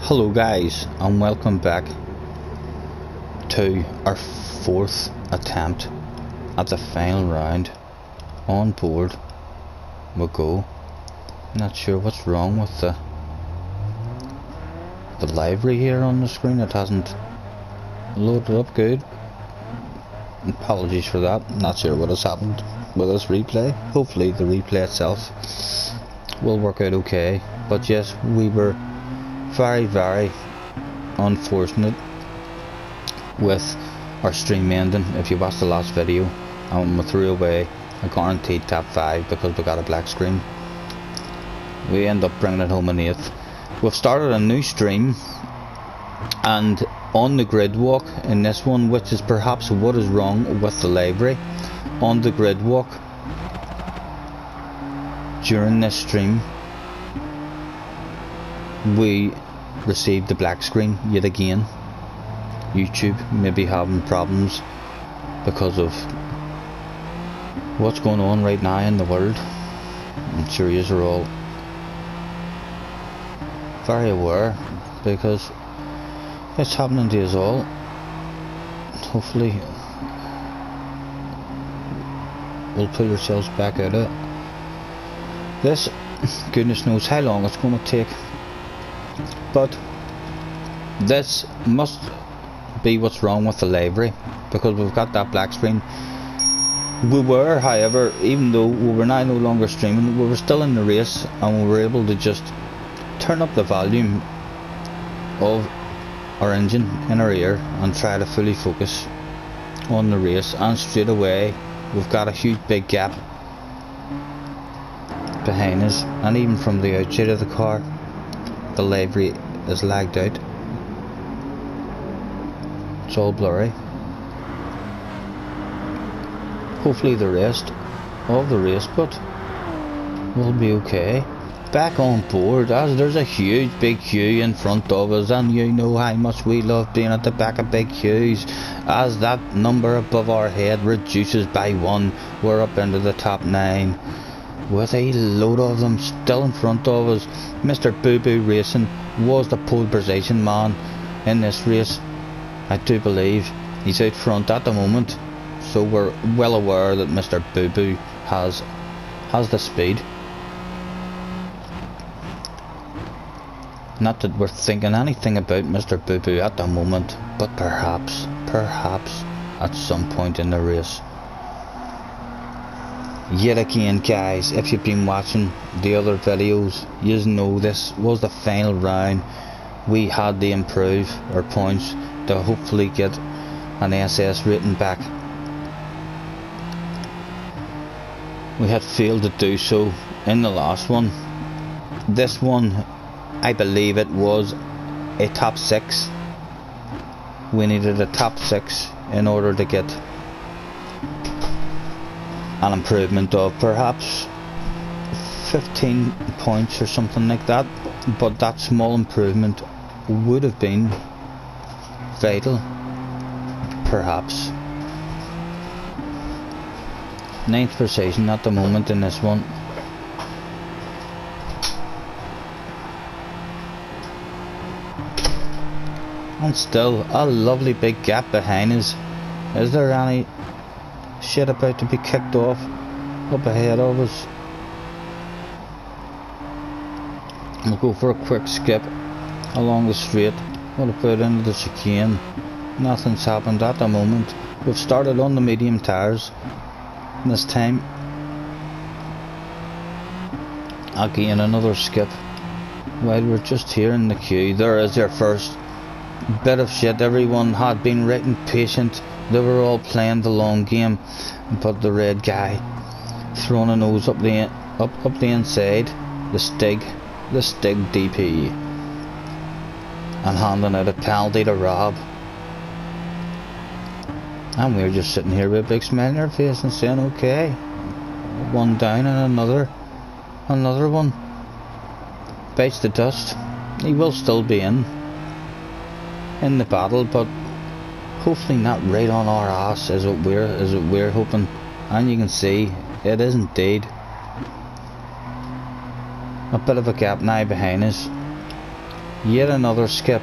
Hello guys, and welcome back to our fourth attempt at the final round. On board we go. Not sure what's wrong with the library here on the screen. It hasn't loaded up good. Apologies for that. Not sure what has happened with this replay. Hopefully the replay itself will work out okay. But yes, we were very unfortunate with our stream ending. If you watched the last video, we threw away a guaranteed top 5 because we got a black screen. We end up bringing it home in 8th. We've started a new stream, and on the grid walk in this one, which is perhaps what is wrong with the library, on the grid walk during this stream we received the black screen yet again. YouTube may be having problems because of what's going on right now in the world. I'm sure you are all very aware because it's happening to us all. Hopefully we'll pull ourselves back out of it. This, goodness knows how long it's going to take, but this must be what's wrong with the library, because we've got that black screen. We were, however, even though we were now no longer streaming, we were still in the race, and we were able to just turn up the volume of our engine in our ear and try to fully focus on the race, and straight away we've got a huge big gap behind us, and even from the outside of the car the library is lagged out. It's all blurry. Hopefully the rest of the race but will be okay. Back on board, as there's a huge big queue in front of us, and you know how much we love being at the back of big queues. As that number above our head reduces by 1, we're up into the top 9 with a load of them still in front of us. Mr. Boo Boo Racing was the pole position man in this race. I do believe he's out front at the moment, so we're well aware that Mr. Boo Boo has the speed. Not that we're thinking anything about Mr. Boo Boo at the moment, but perhaps at some point in the race. Yet again guys, if you've been watching the other videos, you know this was the final round. We had to improve our points to hopefully get an SS rating back. We had failed to do so in the last one. This one, I believe it was a top 6. We needed a top 6 in order to get an improvement of perhaps 15 points or something like that, but that small improvement would have been vital. Perhaps 9th position at the moment in this one. And still a lovely big gap behind us. Is there any shit about to be kicked off up ahead of us? We'll go for a quick skip along the straight. What about into the chicane? Nothing's happened at the moment. We've started on the medium tires this time. Again another skip while we're just here in the queue. There is your first bit of shit. Everyone had been right and patient. They were all playing the long game, but the red guy throwing a nose up the inside, the Stig DP, and handing out a penalty to Rob. And we're just sitting here with a big smile on our face and saying, okay, one down, and another one bites the dust. He will still be in the battle, but hopefully not right on our ass as we're hoping. And you can see it is indeed a bit of a gap now behind us. Yet another skip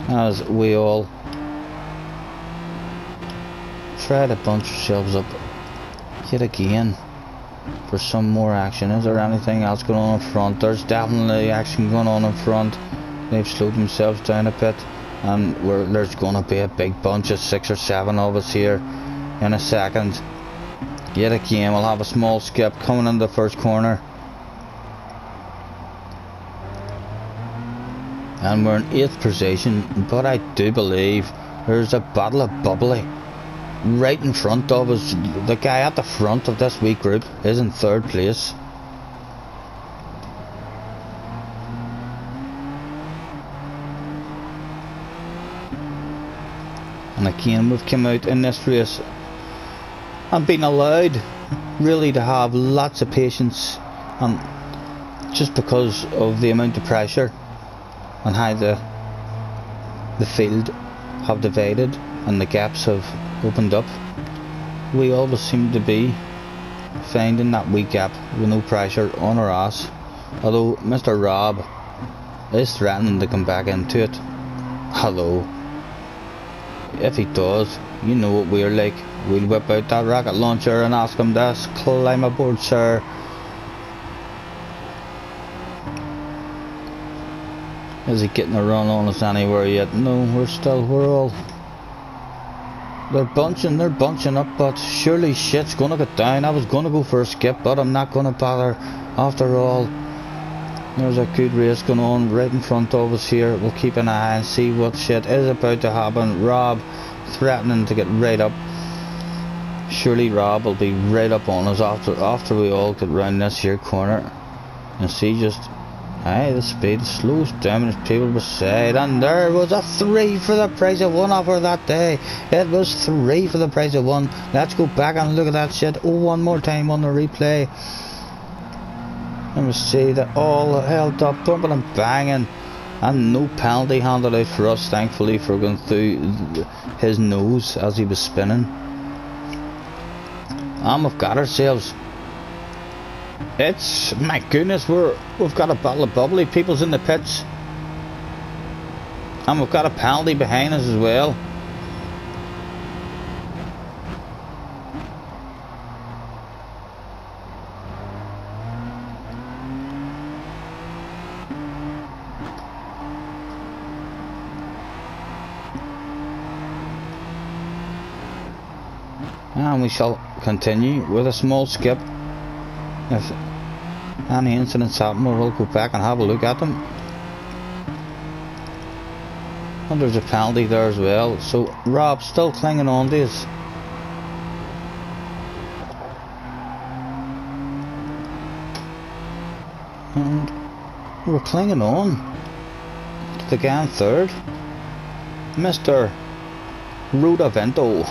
as we all try to bunch ourselves up yet again for some more action. Is there anything else going on in front? There's definitely action going on in front. They've slowed themselves down a bit, and there's going to be a big bunch of 6 or 7 of us here in a second. Yet again we'll have a small skip coming into the first corner, and we're in 8th position, but I do believe there's a battle of bubbly right in front of us. The guy at the front of this wee group is in 3rd place. And again we've come out in this race and been allowed really to have lots of patience, just because of the amount of pressure and how the field have divided and the gaps have opened up. We always seem to be finding that wee gap with no pressure on our ass, although Mr. Rob is threatening to come back into it. Although if he does, you know what we're like, we'll whip out that rocket launcher and ask him to climb aboard, sir. Is he getting a run on us anywhere yet? No, we're all... They're bunching up, but surely shit's gonna get down. I was gonna go for a skip, but I'm not gonna bother after all. There's a good race going on right in front of us here. We'll keep an eye and see what shit is about to happen. Rob threatening to get right up. Surely Rob will be right up on us after we all get round this here corner. And see just... Aye, the speed slows down as people would say. And there was a 3 for the price of 1 offer that day. It was 3 for the price of 1. Let's go back and look at that shit one more time on the replay. And we see that all held up, bumping and banging, and no penalty handed out for us, thankfully, for going through his nose as he was spinning. And we've got ourselves... It's... My goodness, we've got a battle of bubbly. People's in the pits. And we've got a penalty behind us as well. And we shall continue with a small skip. If any incidents happen, we'll go back and have a look at them. And there's a penalty there as well. So Rob's still clinging on to us. And we're clinging on to the guy in 3rd, Mr. Rodavento.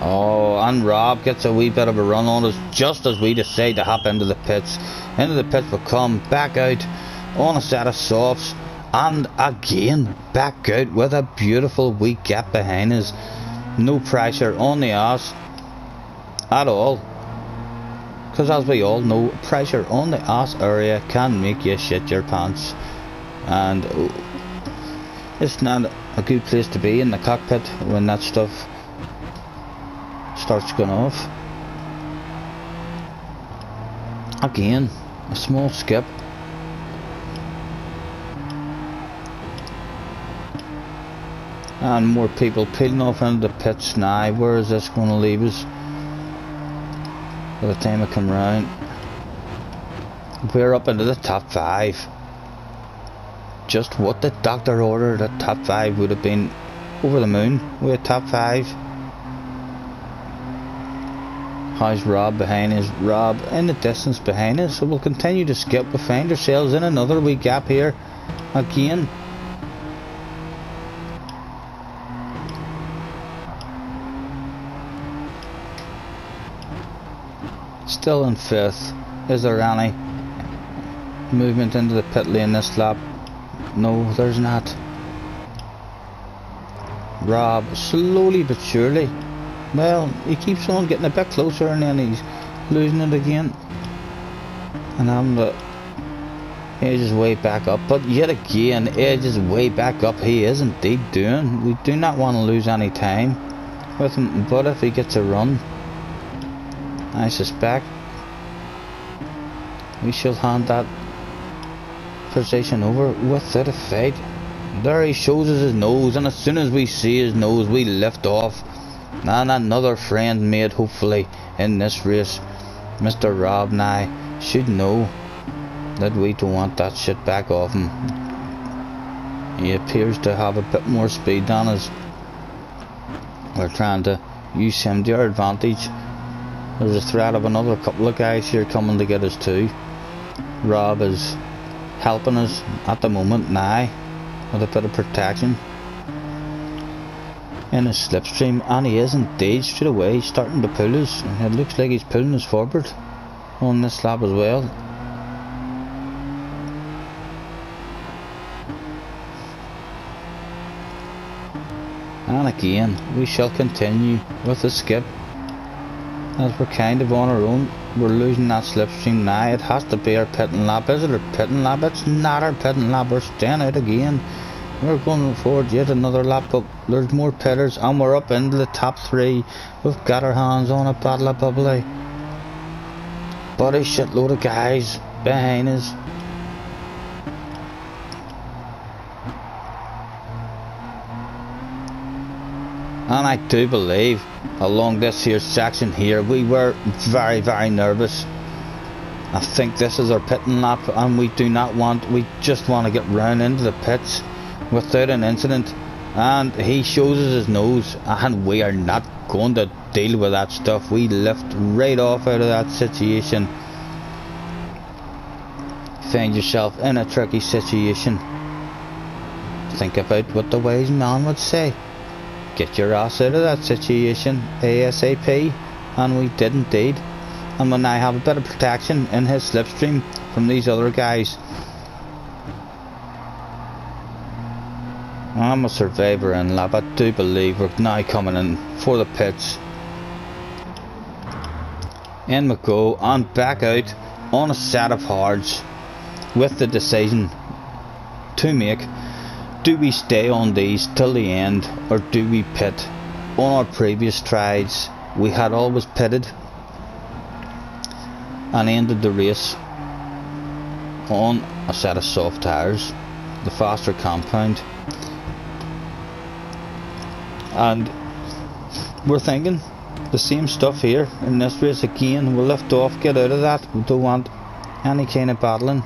Oh, and Rob gets a wee bit of a run on us just as we decide to hop into the pits. Into the pits we'll come back out on a set of softs, and again back out with a beautiful wee gap behind us. No pressure on the ass at all, because as we all know, pressure on the ass area can make you shit your pants, and it's not a good place to be in the cockpit when that stuff starts going off. Again, a small skip. And more people peeling off into the pits now. Where is this going to leave us? By the time I come round, we're up into the top 5. Just what the doctor ordered. That top 5 would have been over the moon. We're top 5. How's Rob behind us? Rob in the distance behind us. So we'll continue to skip. We'll find ourselves in another wee gap here again. Still in 5th. Is there any movement into the pit lane this lap? No, there's not. Rob, slowly but surely. Well, he keeps on getting a bit closer and then he's losing it again. And I'm the edge is way back up, but yet again, edge is way back up. He is indeed doing. We do not want to lose any time with him, but if he gets a run, I suspect we shall hand that position over without a fight. There he shows us his nose, and as soon as we see his nose, we lift off. And another friend made, hopefully, in this race. Mr. Rob and I should know that we don't want that shit back off him. He appears to have a bit more speed than us. We're trying to use him to our advantage. There's a threat of another couple of guys here coming to get us too. Rob is helping us at the moment now with a bit of protection in his slipstream, and he is indeed straight away starting to pull us. It looks like he's pulling us forward on this lap as well. And again, we shall continue with the skip as we're kind of on our own. We're losing that slipstream now. It has to be our pitting lap. Is it our pitting lap? It's not our pitting lap. We're staying out again. We're going forward yet another lap, but there's more pitters and we're up into the top 3. We've got our hands on a battle of bubbly. But a shitload of guys behind us. And I do believe along this here section here we were very, very nervous. I think this is our pitting lap and we just want to get round into the pits without an incident. And he shows us his nose and we are not going to deal with that stuff. We lift right off out of that situation. Find yourself in a tricky situation. Think about what the wise man would say. Get your ass out of that situation ASAP, and we did indeed. And when I have a bit of protection in his slipstream from these other guys, I'm a survivor in lap. I do believe we're now coming in for the pits. In we go and back out on a set of hards with the decision to make. Do we stay on these till the end or do we pit? On our previous tries we had always pitted and ended the race on a set of soft tyres, the faster compound, and we're thinking the same stuff here in this race again. We'll lift off, get out of that. We don't want any kind of battling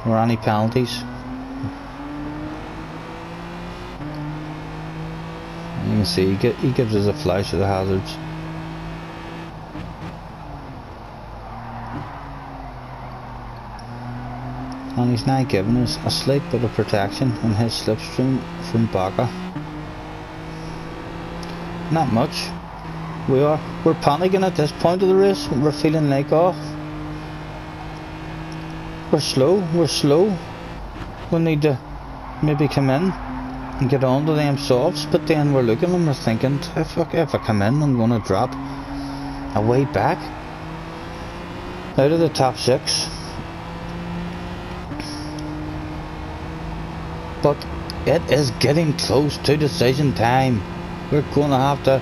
or any penalties. You can see he gives us a flash of the hazards. And he's now giving us a slight bit of protection in his slipstream from Baka. Not much. We're panicking at this point of the race. We're feeling like, oh, we're slow. We need to maybe come in and get on to them softs, but then we're looking and we're thinking, if I come in, I'm going to drop a way back out of the top 6. But it is getting close to decision time. We're going to have to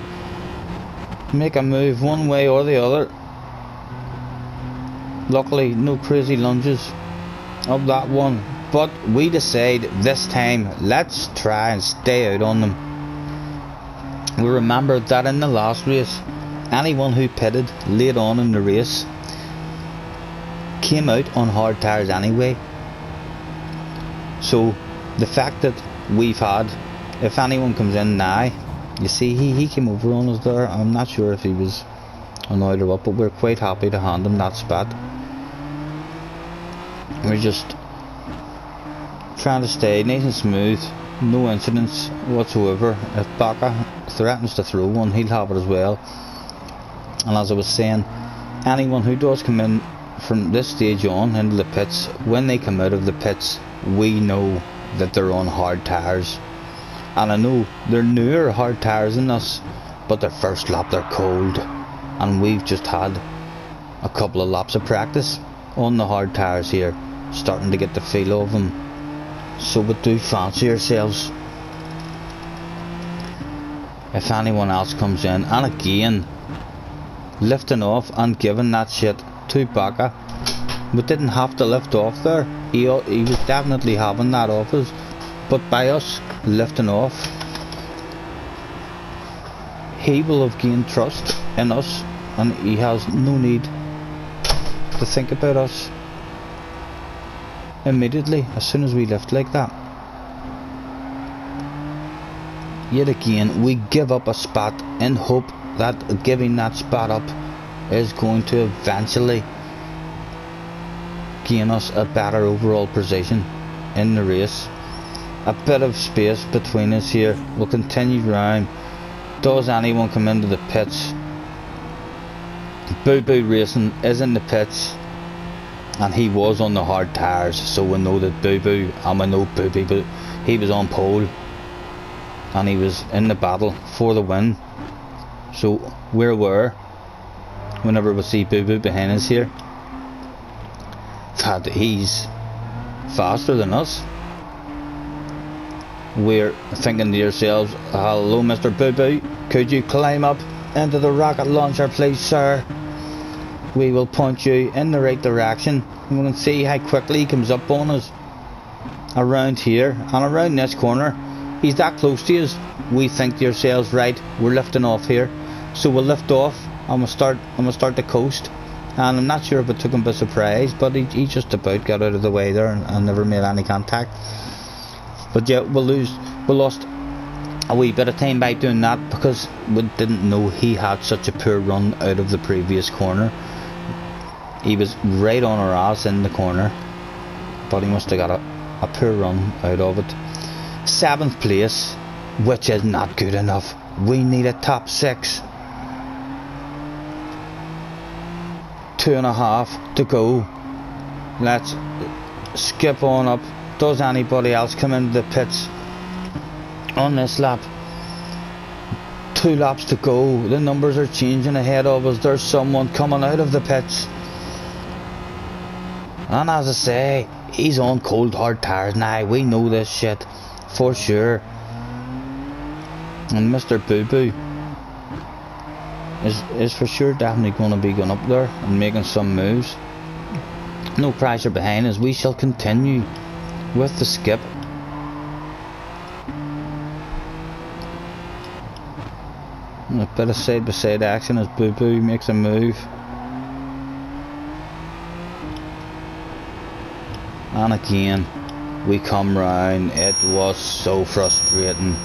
make a move one way or the other. Luckily, no crazy lunges of that one. But we decide this time, let's try and stay out on them. We remember that in the last race, anyone who pitted late on in the race came out on hard tyres anyway. So the fact that we've had, if anyone comes in now, you see he came over on us there. I'm not sure if he was annoyed or what, but we're quite happy to hand him that spot. We're just trying to stay nice and smooth, no incidents whatsoever. If Baka threatens to throw one, he'll have it as well. And as I was saying, anyone who does come in from this stage on into the pits, when they come out of the pits, we know that they're on hard tyres. And I know they're newer hard tyres than us, but their first lap they're cold, and we've just had a couple of laps of practice on the hard tyres here, starting to get the feel of them. So we do fancy ourselves if anyone else comes in. And again, lifting off and giving that shit to Baka. We didn't have to lift off there. He was definitely having that off us, but by us lifting off, he will have gained trust in us, and he has no need to think about us immediately as soon as we lift like that. Yet again, we give up a spot in hope that giving that spot up is going to eventually gain us a better overall position in the race. A bit of space between us here. We'll continue round. Does anyone come into the pits? Boo Boo Racing is in the pits, and he was on the hard tyres, so we know that Boo Boo, and we know Boo Boo, but he was on pole and he was in the battle for the win. So we're aware whenever we see Boo Boo behind us here that he's faster than us. We're thinking to ourselves, hello Mr. Boo Boo, could you climb up into the rocket launcher please sir? We will point you in the right direction, and we can see how quickly he comes up on us around here and around this corner. He's that close to us. We think to ourselves, right, we're lifting off here, so we'll lift off and we'll start the coast. And I'm not sure if it took him by surprise, but he just about got out of the way there and never made any contact. But yeah, we lost a wee bit of time by doing that, because we didn't know he had such a poor run out of the previous corner. He was right on our ass in the corner, but he must have got a poor run out of it. 7th place, which is not good enough. We need a top 6. 2.5 to go. Let's skip on up. Does anybody else come into the pits on this lap? 2 laps to go. The numbers are changing ahead of us. There's someone coming out of the pits, and as I say, he's on cold hard tyres now. We know this shit for sure. And Mr. Boo Boo is for sure definitely going to be going up there and making some moves. No pressure behind us. We shall continue with the skip. And a bit of side by side action as Boo Boo makes a move. And again we come round. It was so frustrating.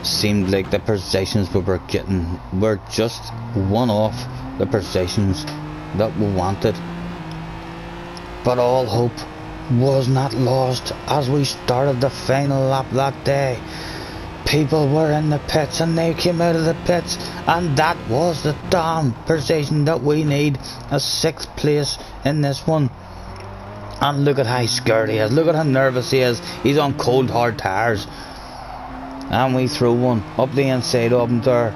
Seemed like the positions we were getting were just one off the positions that we wanted. But all hope was not lost as we started the final lap that day. People were in the pits and they came out of the pits, and that was the damn position that we need. A 6th place in this one. And look at how scared he is. Look at how nervous he is. He's on cold hard tyres. And we throw one up the inside of him there,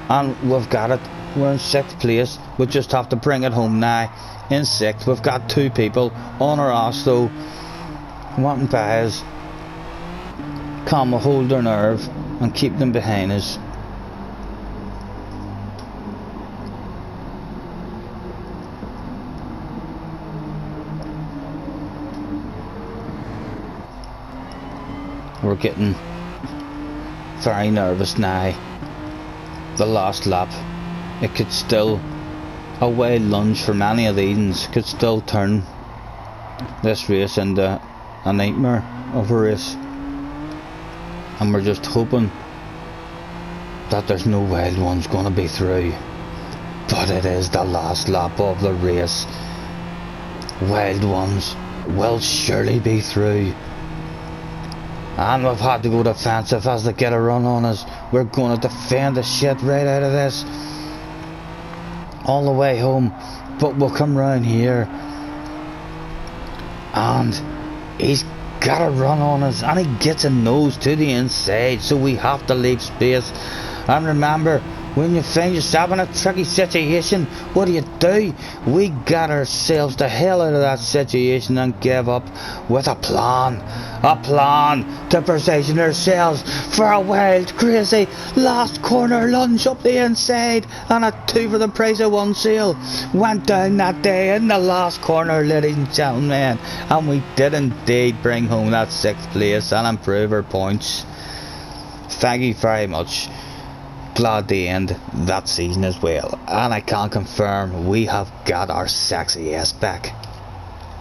and we've got it. We're in 6th place. We just have to bring it home now. In 6th, we've got 2 people on our ass though, wanting by us. Can we hold their nerve and keep them behind us? We're getting very nervous now. The last lap, it could still, a wild lunge from any of these could still turn this race into a nightmare of a race, and we're just hoping that there's no wild ones going to be through. But it is the last lap of the race. Wild ones will surely be through. And we've had to go defensive as they get a run on us. We're going to defend the shit right out of this all the way home. But we'll come round here, and he's got a run on us, and he gets a nose to the inside, so we have to leave space. And remember, when you find yourself in a tricky situation, what do? We got ourselves the hell out of that situation and give up with a plan. A plan to position ourselves for a wild, crazy, last corner lunge up the inside, and a 2 for the price of 1 sale went down that day in the last corner, ladies and gentlemen, and we did indeed bring home that 6th place and improve our points. Thank you very much. Glad to end that season as well, and I can confirm we have got our sexy ass back.